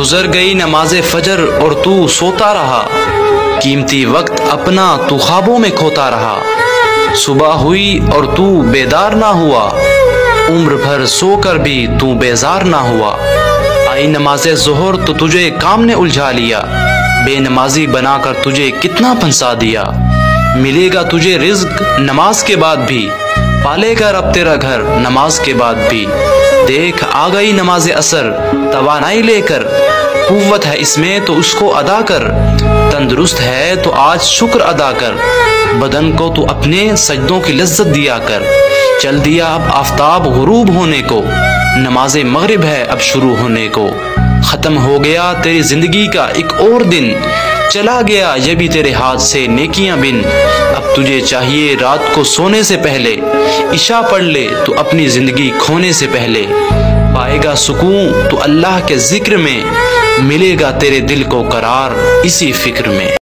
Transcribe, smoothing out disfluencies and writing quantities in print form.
गुजर गई नमाज़े फजर और तू सोता रहा, कीमती वक्त अपना तू ख्वाबों में खोता रहा। सुबह हुई और तू बेदार ना हुआ, उम्र भर सोकर भी तू बेजार ना हुआ। आई नमाज़े ज़ोहर तो तुझे काम ने उलझा लिया, बेनमाजी बनाकर तुझे कितना फंसा दिया। मिलेगा तुझे रिज़्क नमाज के बाद भी, पालेगा रब तेरा घर नमाज के बाद भी। देख आ गई नमाज असर तवानाई लेकर, कुव्वत है इसमें तो उसको अदा कर। तंदुरुस्त है तो आज शुक्र अदा कर, बदन को तू अपने सजदों की लज्जत दिया कर। चल दिया अब आफताब गुरूब होने को, नमाज मगरिब है अब शुरू होने को। खत्म हो गया तेरी जिंदगी का एक और दिन, चला गया ये भी तेरे हाथ से नेकियां बिन। अब तुझे चाहिए रात को सोने से पहले, इशा पढ़ ले तू अपनी जिंदगी खोने से पहले। पाएगा सुकून तू अल्लाह के जिक्र में, मिलेगा तेरे दिल को करार इसी फिक्र में।